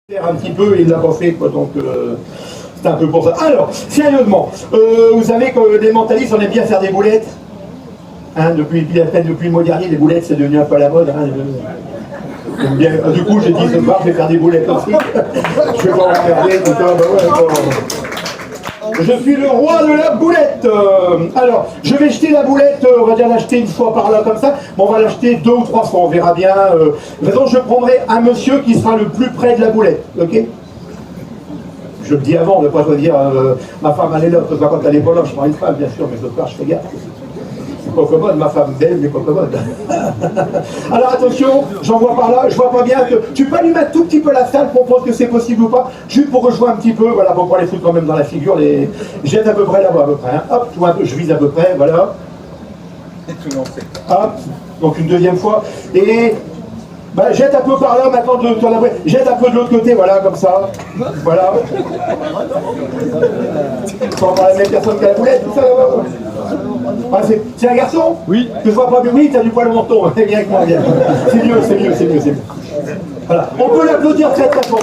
Un petit peu et il l'a pas fait quoi, donc c'est un peu pour ça. Alors, sérieusement, vous savez que les mentalistes on aime bien faire des boulettes, hein, depuis le mois dernier les boulettes c'est devenu un peu à la mode, hein, bien, du coup j'ai dit ce soir je vais faire des boulettes aussi. Je vais pas regarder tout ça, bah ouais, bon. Je suis le roi de la boulette. Alors, je vais jeter la boulette, on va dire l'acheter une fois par là comme ça, mais on va l'acheter 2 ou 3 fois, on verra bien. De toute façon, je prendrai un monsieur qui sera le plus près de la boulette, ok? Je le dis avant, on ne va pas choisir ma femme, elle est là, parce que quand elle est pas là, je prends une femme, bien sûr, mais ce soir, je fais gaffe. C'est pas commode, ma femme d'elle, mais pas commode. Alors attention, j'en vois par là, je vois pas bien que... Tu peux allumer un tout petit peu la salle pour voir que c'est possible ou pas, juste pour que je vois un petit peu, voilà, pour pas les foutre quand même dans la figure, les... Jette à peu près là-bas, à peu près, hein. Hop, tu vois un peu, je vise à peu près, voilà. Hop, donc une deuxième fois, et... Bah, jette un peu par là, maintenant, jette un peu de l'autre côté, voilà, comme ça. Voilà. Sans avoir la même personne qu'à la boulette, tout ça. Ah, c'est un garçon? Oui. Que je vois pas bien, oui, t'as du poil au menton. Viens avec moi, viens. C'est mieux, c'est mieux, c'est mieux, c'est mieux. Voilà. On peut l'applaudir très très fort.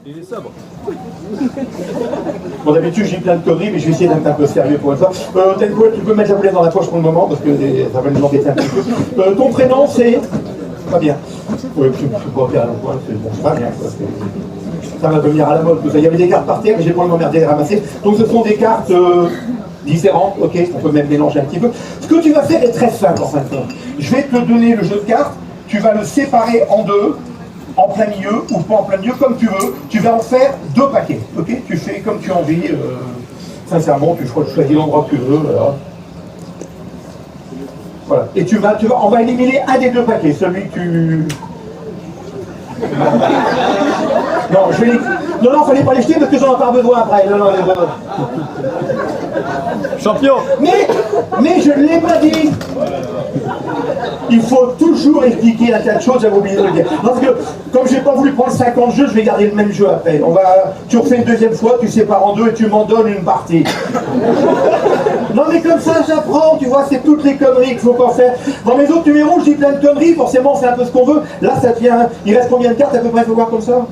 Il est sobre. Bon, d'habitude, j'ai plein de conneries, mais je vais essayer d'être un peu sérieux pour ça. Tu peux mettre la boulette dans la poche pour le moment, parce que ça va nous embêter un petit peu. Ton prénom, c'est... Pas bien. Oui, je ne peux pas faire à la pointe, c'est bon, pas bien. Ça va devenir à la mode, tout ça. Il y avait des cartes par terre, mais j'ai pas le m'emmerder à les ramasser. Donc ce sont des cartes différentes, ok, on peut même mélanger un petit peu. Ce que tu vas faire est très simple, en fin de compte. Je vais te donner le jeu de cartes, tu vas le séparer en deux, en plein milieu ou pas en plein milieu, comme tu veux. Tu vas en faire 2 paquets, ok? Tu fais comme tu as envie, sincèrement, tu choisis l'endroit que tu veux, voilà. Voilà. Et on va éliminer un des 2 paquets, celui que tu... Non, non, fallait pas les jeter parce que j'en ai pas besoin après. Non, Champion. Mais je ne l'ai pas dit. Il faut toujours expliquer un tas de choses, j'avais oublié de le dire. Parce que, comme j'ai pas voulu prendre 50 jeux, je vais garder le même jeu après. Tu refais une deuxième fois, tu sépares en 2 et tu m'en donnes une partie. Non mais comme ça j'apprends, tu vois, c'est toutes les conneries qu'il faut pas faire. Dans mes autres numéros, je dis plein de conneries, forcément c'est un peu ce qu'on veut. Là ça devient, il reste combien de cartes à peu près, il faut voir comme ça?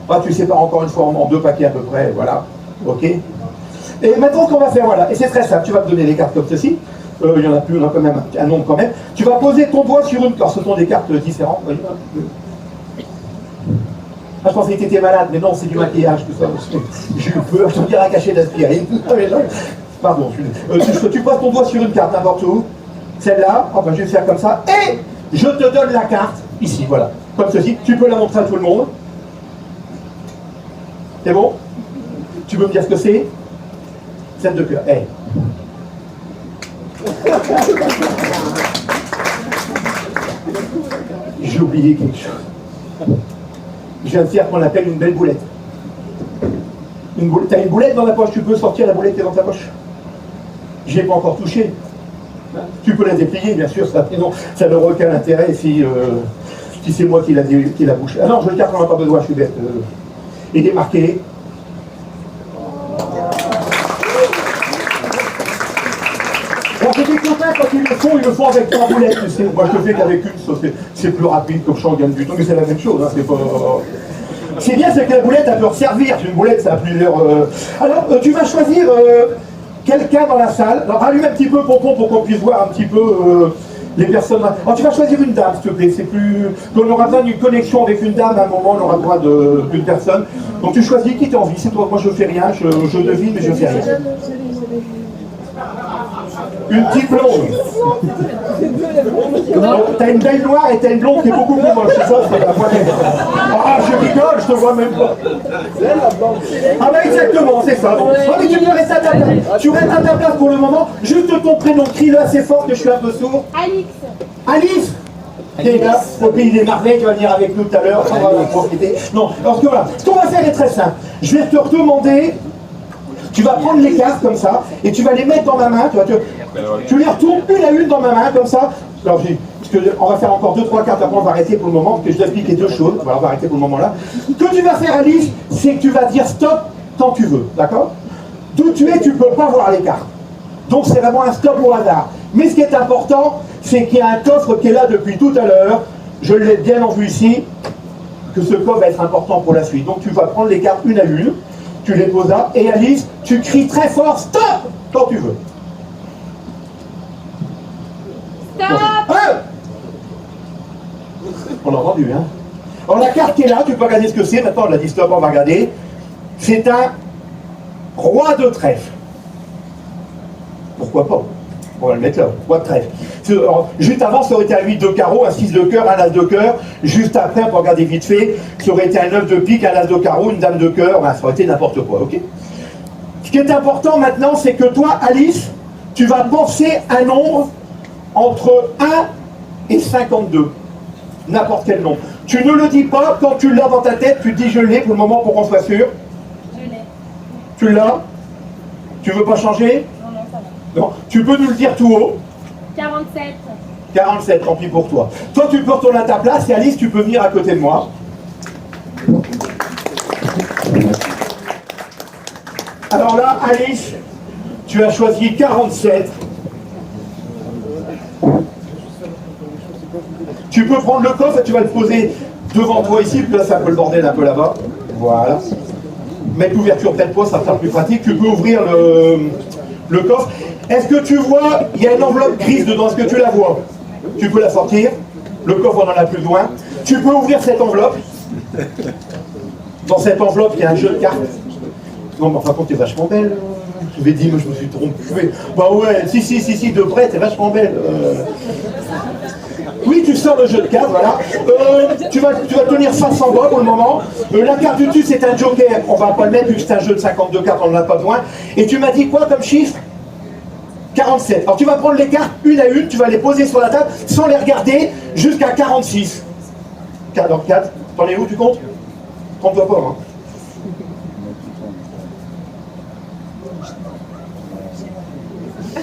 Ah, tu sépares encore une fois en 2 paquets à peu près, voilà. Ok. Et maintenant ce qu'on va faire, voilà, et c'est très simple, tu vas me donner les cartes comme ceci. Il y en a plus, on a quand même un nombre quand même. Tu vas poser ton doigt sur une carte, ce sont des cartes différentes. Ah, je pensais que tu étais malade, mais non, c'est du maquillage, tout ça. J'ai eu peur, je te dirais à cacher d'aspirer. Pardon, tu poses ton doigt sur une carte, n'importe où. Celle-là, enfin je vais faire comme ça, et je te donne la carte, ici, voilà. Comme ceci, tu peux la montrer à tout le monde. C'est bon? Tu peux me dire ce que c'est? Celle de cœur. Hey. J'ai oublié quelque chose. Je viens de faire ce qu'on appelle une belle boulette. T'as une boulette dans la poche, tu peux sortir la boulette qui est dans ta poche. J'y ai pas encore touché. Tu peux la déplier, bien sûr, ça n'aura aucun intérêt si c'est moi qui la bouche. Ah non, je le carte, on n'a pas besoin, je suis bête. Et démarqué. Bon, j'étais content quand ils le font avec 3 boulettes. Moi, je le fais qu'avec une, c'est plus rapide, comme ça, on gagne du temps, mais c'est la même chose. Hein, c'est pas... C'est bien, c'est que la boulette, elle peut resservir. Une boulette, ça a plusieurs... Alors, tu vas choisir quelqu'un dans la salle. Alors, rallume un petit peu, Pompon, pour qu'on puisse voir un petit peu les personnes. Alors, tu vas choisir une dame, s'il te plaît. C'est plus... On aura besoin d'une connexion avec une dame, à un moment, on aura besoin d'une personne. Donc, tu choisis qui t'as envie. C'est toi, moi, je fais rien. Je devine, mais je fais rien. Une petite blonde. T'as une belle noire et t'as une blonde qui est beaucoup plus moche. C'est ça, c'est la moyenne. Ah, je rigole, je te vois même pas. Ah bah exactement, c'est ça. Bon, mais tu peux rester à ta place. Tu restes à ta place pour le moment. Juste ton prénom, crie-le assez fort que je suis un peu sourd. Alix. Alice. T'es là, au pays des merveilles, tu vas venir avec nous tout à l'heure, on va en profiter. Non, parce que voilà, ce qu'on va faire est très simple. Je vais te redemander. Tu vas prendre les cartes comme ça, et tu vas les mettre dans ma main, tu les retournes une à une dans ma main, comme ça. Alors, on va faire encore 2-3 cartes, après on va arrêter pour le moment, parce que je dois expliquer 2 choses. Voilà, on va arrêter pour le moment là. Ce que tu vas faire, Alice, c'est que tu vas dire stop quand tu veux, d'accord? D'où tu es, tu ne peux pas voir les cartes. Donc c'est vraiment un stop au hasard. Mais ce qui est important, c'est qu'il y a un coffre qui est là depuis tout à l'heure. Je l'ai bien en vue ici, que ce coffre va être important pour la suite. Donc tu vas prendre les cartes une à une, tu les poses là, et Alice, tu cries très fort, stop, quand tu veux. Stop. Ah, on l'a entendu, hein. Alors la carte qui est là, tu peux regarder ce que c'est, maintenant on l'a dit stop, on va regarder. C'est un roi de trèfle. Pourquoi pas? On va le mettre là, roi de trèfle. Juste avant, ça aurait été un 8 de carreau, un 6 de cœur, un as de cœur. Juste après, on peut regarder vite fait, ça aurait été un 9 de pique, un as de carreau, une dame de cœur, ben, ça aurait été n'importe quoi, ok? Ce qui est important maintenant, c'est que toi, Alice, tu vas penser un nombre entre 1 et 52. N'importe quel nombre. Tu ne le dis pas, quand tu l'as dans ta tête, tu dis je l'ai pour le moment pour qu'on soit sûr. Je l'ai. Tu l'as? Tu veux pas changer? Non, non, ça va. Non. Tu peux nous le dire tout haut? 47. 47, tant pis pour toi. Toi, tu peux retourner à ta place et Alice, tu peux venir à côté de moi. Alors là, Alice, tu as choisi 47. Tu peux prendre le coffre et tu vas le poser devant toi ici, puis là c'est un peu le bordel un peu là-bas. Voilà. Mettre l'ouverture près de toi, ça sera plus pratique. Tu peux ouvrir le coffre. Est-ce que tu vois, il y a une enveloppe grise dedans, est-ce que tu la vois? Tu peux la sortir. Le coffre, on n'en a plus besoin. Tu peux ouvrir cette enveloppe. Dans cette enveloppe, il y a un jeu de cartes. Non, mais enfin, contre, t'es vachement belle. Je vais dire, mais je me suis trompé. Bah ouais, si, de près, t'es vachement belle. Oui, tu sors le jeu de cartes, voilà. Tu vas tenir face en bas pour le moment. La carte du dessus, c'est un joker. On va pas le mettre vu que c'est un jeu de 52 cartes, on n'en a pas besoin. Et tu m'as dit quoi comme chiffre? 47. Alors tu vas prendre les cartes une à une, tu vas les poser sur la table sans les regarder jusqu'à 46. 44. T'en es où, tu comptes? Trompe-toi pas, hein.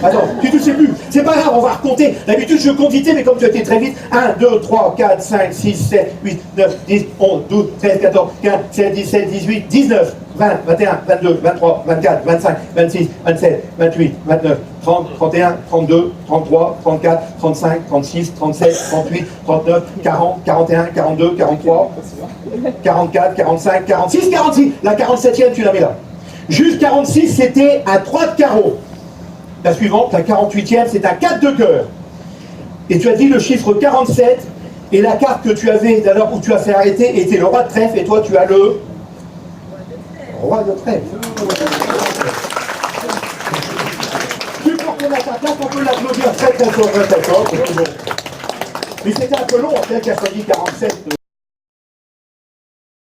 Attends, tu ne sais plus. C'est pas grave, on va recompter. D'habitude, je compte vite, mais comme tu as été très vite, 1, 2, 3, 4, 5, 6, 7, 8, 9, 10, 11, 12, 13, 14, 15, 16, 17, 18, 19, 20, 21, 22, 23, 24, 25, 26, 27, 28, 29, 30, 31, 32, 33, 34, 35, 36, 37, 38, 39, 40, 41, 42, 43, 44, 45, 46, 46. La 47e, tu la mets là. Juste 46, c'était un 3 de carreau. La suivante, la 48e, c'est un 4 de cœur. Et tu as dit le chiffre 47, et la carte que tu avais d'alors où tu as fait arrêter était le roi de trèfle, et toi tu as le roi de trèfle. Tu peux retourner à ta place, on peut l'applaudir très fort, très fort. Mais c'était un peu long, en fait, qui a choisi 47.